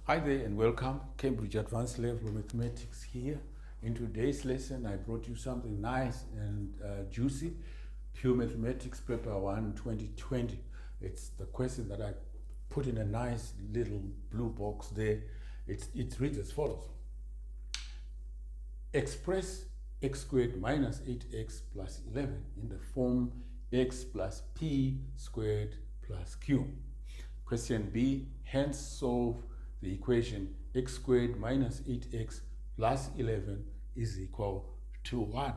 Hi there and welcome, Cambridge Advanced Level Mathematics here. In today's lesson, I brought you something nice and juicy. Pure Mathematics Paper 1 2020. It's the question that I put in a nice little blue box there. It reads as follows. Express x squared minus 8x plus 11 in the form x plus p squared plus q. Question B, hence solve the equation x squared minus 8x plus 11 is equal to 1.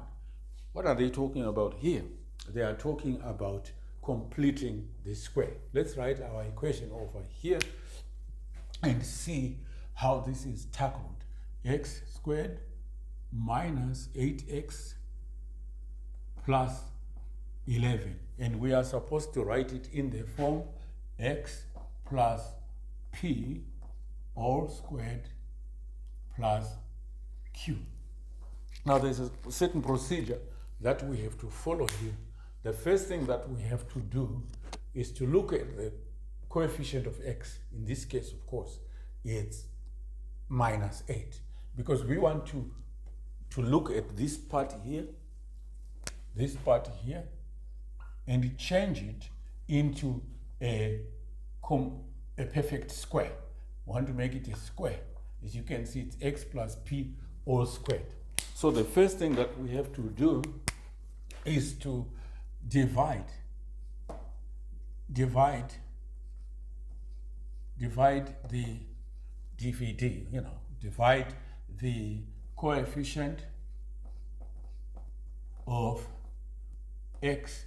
What are they talking about here? They are talking about completing the square. Let's write our equation over here and see how this is tackled. X squared minus 8x plus 11. And we are supposed to write it in the form x plus p all squared plus q. Now there's a certain procedure that we have to follow here. The first thing that we have to do is to look at the coefficient of x. In this case, of course, it's minus 8, because we want to look at this part here, and change it into a perfect square. We want to make it a square. As you can see, it's x plus p all squared. So the first thing that we have to do is to divide the DVD, divide the coefficient of x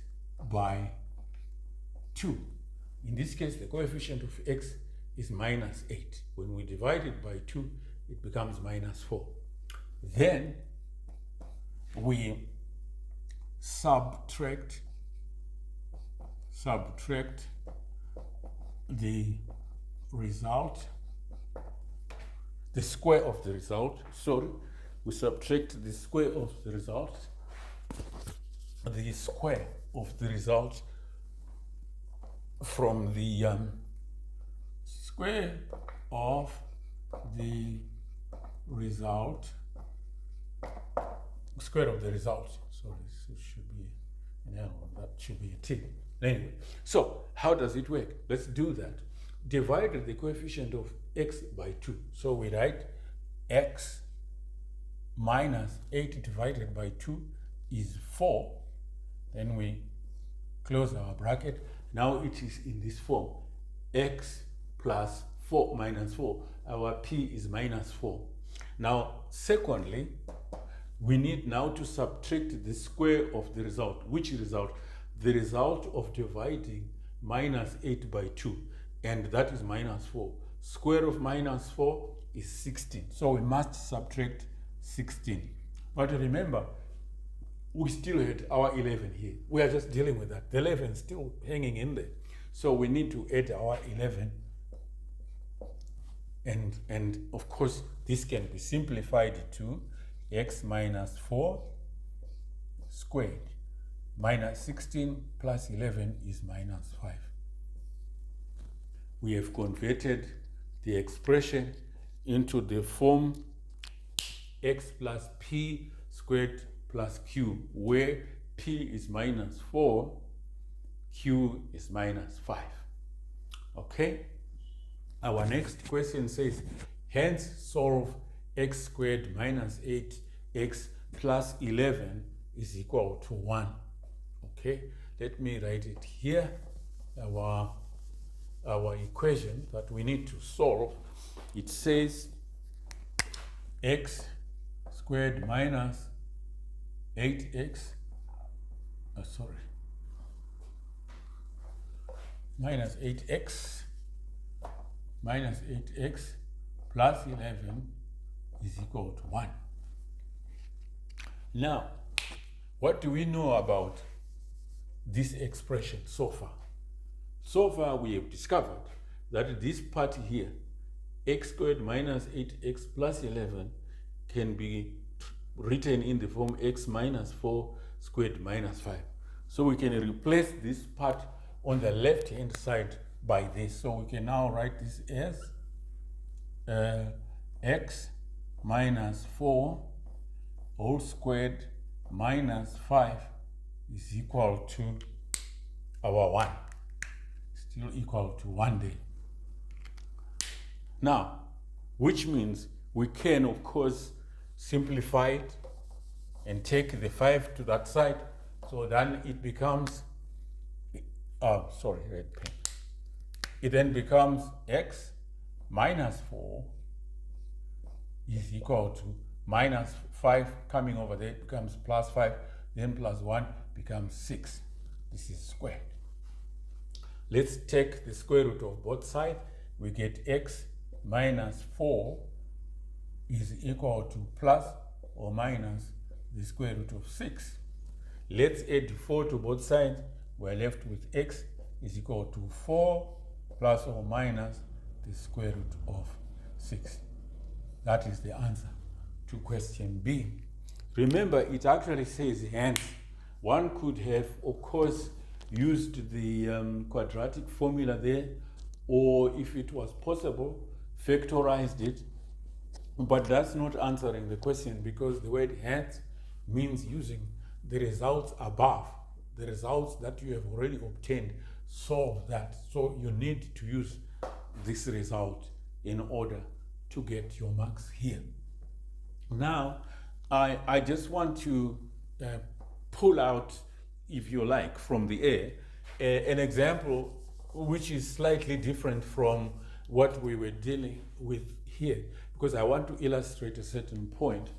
by 2. In this case, the coefficient of x is minus 8. When we divide it by 2, it becomes minus 4. Then we subtract the result, the square of the result, we subtract the square of the result, from the square of the result, sorry, this should be an L, that should be a T. Anyway, so how does it work? Let's do that. Divide the coefficient of x by 2. So we write x minus 8 divided by 2 is 4. Then we close our bracket. Now it is in this form. X plus 4 minus 4. Our p is minus 4. Now, secondly, we need now to subtract the square of the result. Which result? The result of dividing minus 8 by 2. And that is minus 4. Square of minus 4 is 16. So we must subtract 16. But remember, we still had our 11 here. We are just dealing with that. The 11 is still hanging in there. So we need to add our 11. And of course, this can be simplified to x minus 4 squared minus 16 plus 11 is minus 5. We have converted the expression into the form x plus p squared plus q, where p is minus 4, q is minus 5. Okay? Our next question says, hence solve x squared minus 8x plus 11 is equal to 1. Okay? Let me write it here. Our equation that we need to solve, it says x squared minus 8x, minus 8x plus 11 is equal to 1. Now, what do we know about this expression so far? So far, we have discovered that this part here, x squared minus 8x plus 11, can be written in the form x minus 4 squared minus 5. So we can replace this part on the left-hand side by this. So we can now write this as x minus 4 whole squared minus 5 is equal to our 1. Still equal to 1 day. Now, which means we can, of course, simplify it and take the 5 to that side. So then it becomes, red pen. It then becomes x minus 4 is equal to minus 5 coming over there, becomes plus 5, then plus 1 becomes 6. This is squared. Let's take the square root of both sides. We get x minus 4 is equal to plus or minus the square root of 6. Let's add 4 to both sides. We're left with x is equal to 4 plus or minus the square root of 6. That is the answer to question B. Remember, it actually says hence. One could have, of course, used the quadratic formula there, or if it was possible, factorized it. But that's not answering the question, because the word hence means using the results above, the results that you have already obtained, solve that. So you need to use this result in order to get your marks here. Now, I just want to pull out, if you like, from the air, an example which is slightly different from what we were dealing with here, because I want to illustrate a certain point.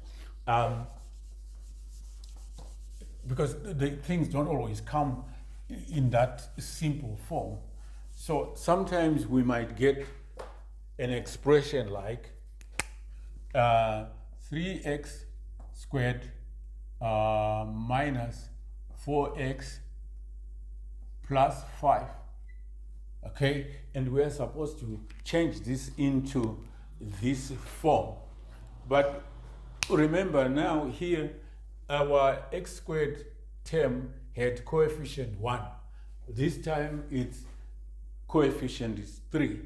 Because the things don't always come in that simple form. So sometimes we might get an expression like 3x squared minus 4x plus 5. Okay, and we are supposed to change this into this form. But remember now here, our x squared term had coefficient 1. This time its coefficient is 3.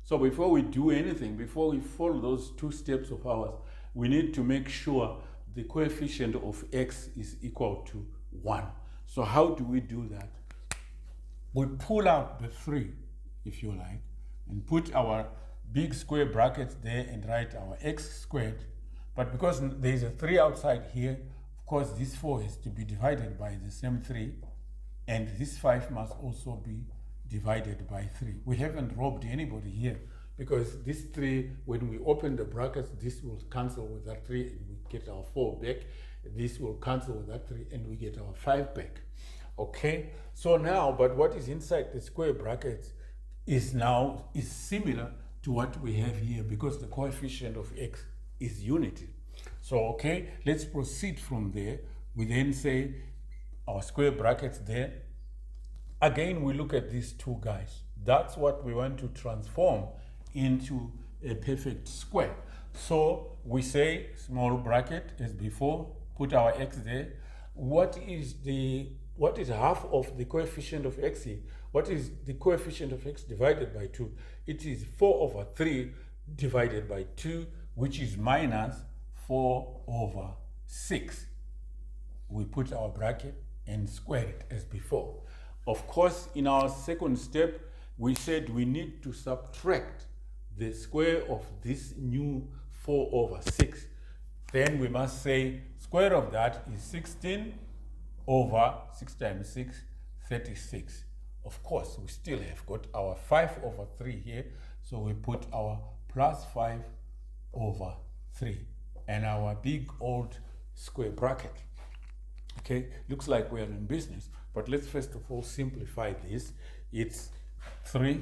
So before we do anything, before we follow those two steps of ours, we need to make sure the coefficient of x is equal to 1. So how do we do that? We pull out the 3, if you like, and put our big square brackets there and write our x squared. But because there is a 3 outside here, of course this 4 has to be divided by the same 3, and this 5 must also be divided by 3. We haven't robbed anybody here, because this 3, when we open the brackets, this will cancel with that 3 and we get our 4 back. This will cancel with that 3 and we get our 5 back. Okay, so now, but what is inside the square brackets is similar to what we have here, because the coefficient of x is unity. So okay, let's proceed from there. We then say our square brackets there. Again, we look at these two guys. That's what we want to transform into a perfect square. So we say small bracket as before, put our x there. What is half of the coefficient of x here? What is the coefficient of x divided by 2? It is 4 over 3 divided by 2, which is minus 4 over 6. We put our bracket and square it as before. Of course, in our second step, we said we need to subtract the square of this new 4 over 6. Then we must say square of that is 16 over 6 times 6, 36. Of course, we still have got our 5 over 3 here, so we put our plus 5 over 3 and our big old square bracket. Okay, looks like we are in business, but let's first of all simplify this. It's 3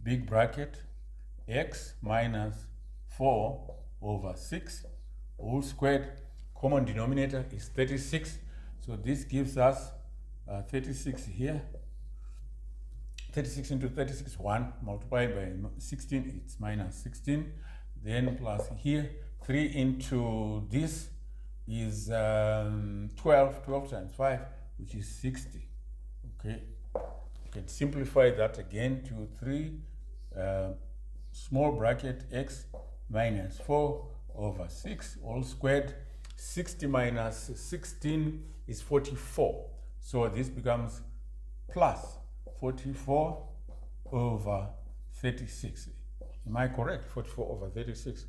big bracket x minus 4 over 6 whole squared. Common denominator is 36, so this gives us 36 here. 36 into 36, 1 multiplied by 16, it's minus 16. Then plus here, 3 into this is 12 times 5, which is 60. Okay, you can simplify that again to 3 small bracket x minus 4 over 6 all squared. 60 minus 16 is 44. So this becomes plus 44 over 36. Am I correct? 44 over 36.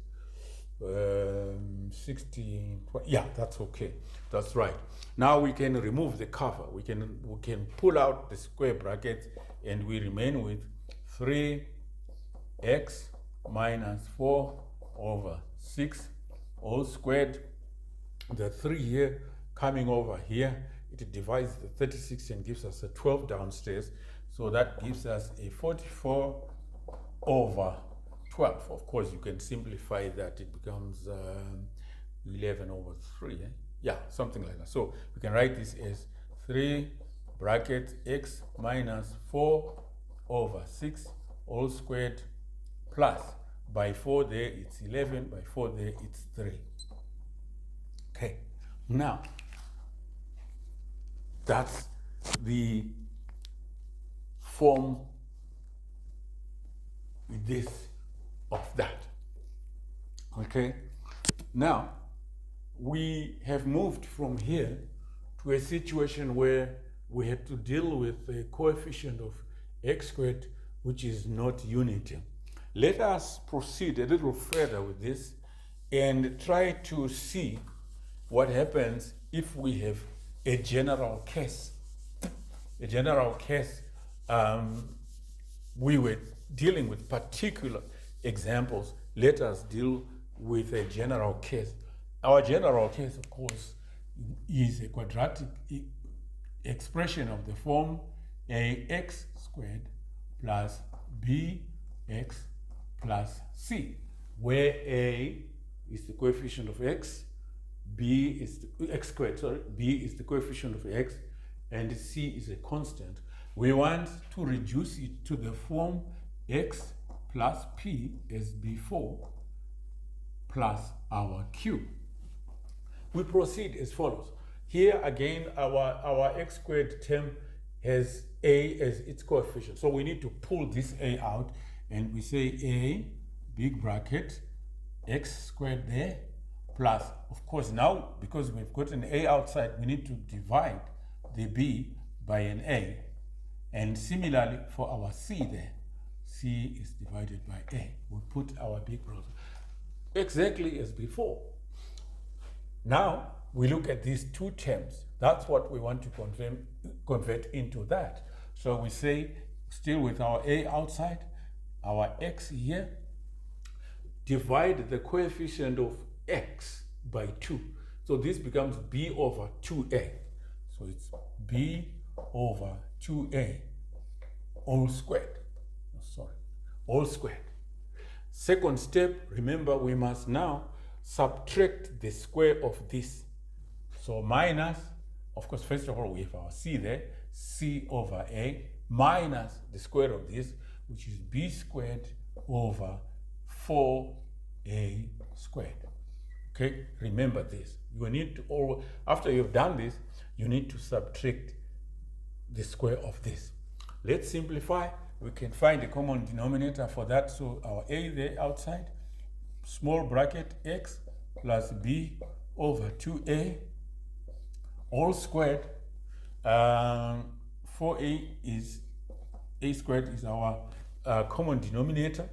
16, yeah, that's okay. That's right. Now we can remove the cover. We can pull out the square bracket and we remain with 3x minus 4 over 6 all squared. The 3 here coming over here, it divides the 36 and gives us a 12 downstairs. So that gives us a 44 over 12. Of course, you can simplify that. It becomes 11 over 3. Eh? Yeah, something like that. So we can write this as 3 bracket x minus 4 over 6 all squared plus by 4 there it's 11, by 4 there it's 3. Okay, now that's the form with this of that. Okay, now we have moved from here to a situation where we had to deal with a coefficient of x squared which is not unity. Let us proceed a little further with this and try to see what happens if we have a general case. A general case, we were dealing with particular examples. Let us deal with a general case. Our general case, of course, is a quadratic expression of the form ax squared plus bx plus c, where a is the coefficient of x, b is the x squared, sorry, b is the coefficient of x, and c is a constant. We want to reduce it to the form x plus p as before plus our q. We proceed as follows. Here again, our x squared term has a as its coefficient. So we need to pull this a out and we say a, big bracket, x squared there, plus, of course, now because we've got an a outside, we need to divide the b by an a. And similarly for our c there, c is divided by a. We put our big bracket exactly as before. Now we look at these two terms. That's what we want to convert into that. So we say, still with our a outside, our x here, divide the coefficient of x by 2. So this becomes b over 2a. So it's b over 2a all squared. Sorry, all squared. Second step, remember we must now subtract the square of this. So minus, of course, first of all, we have our c there, c over a, minus the square of this, which is b squared over 4a squared. Okay, remember this. You need to always, after you've done this, you need to subtract the square of this. Let's simplify. We can find a common denominator for that. So our a there outside, small bracket x plus b over 2a all squared. 4a is a squared is our common denominator.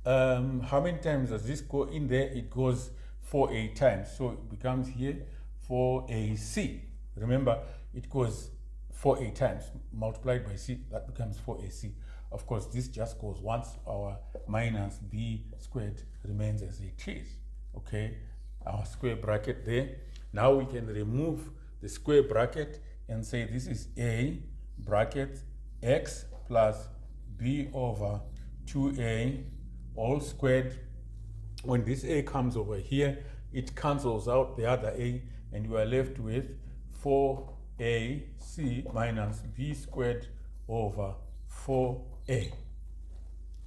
How many times does this go in there? It goes 4a times. So it becomes here 4ac. Remember, it goes 4a times multiplied by c, that becomes 4ac. Of course, this just goes once. Our minus b squared remains as it is. Okay, our square bracket there. Now we can remove the square bracket and say this is a bracket x plus b over 2a all squared. When this a comes over here, it cancels out the other a, and you are left with 4ac minus b squared over 4a.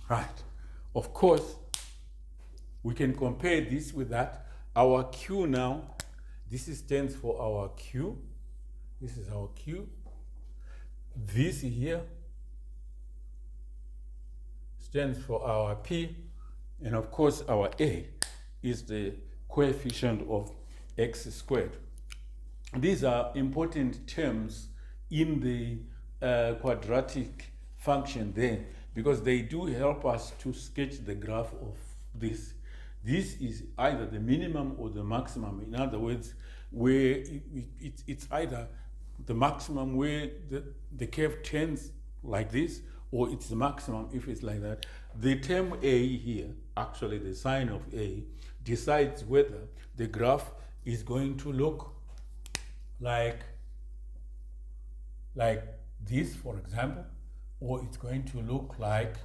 Right. Of course, we can compare this with that. Our q now, this stands for our q. This is our q. This here stands for our P, and of course our A is the coefficient of x squared. These are important terms in the quadratic function there, because they do help us to sketch the graph of this. This is either the minimum or the maximum. In other words, where it's either the maximum where the curve turns like this, or it's the maximum if it's like that. The term A here, actually the sign of A, decides whether the graph is going to look like this, for example, or it's going to look like,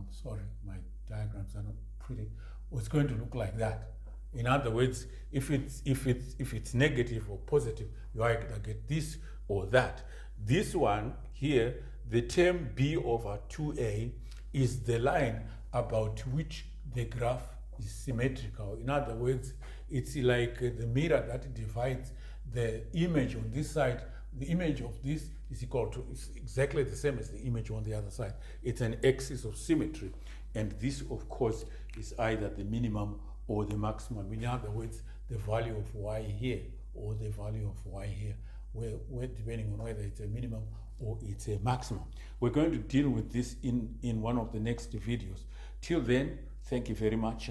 sorry, my diagrams are not pretty, or it's going to look like that. In other words, if it's negative or positive, you either get this or that. This one here, the term b over 2a, is the line about which the graph is symmetrical. In other words, it's like the mirror that divides the image on this side. The image of this is equal to, it's exactly the same as the image on the other side. It's an axis of symmetry. And this, of course, is either the minimum or the maximum. In other words, the value of y here or the value of y here, where depending on whether it's a minimum or it's a maximum. We're going to deal with this in one of the next videos. Till then, thank you very much.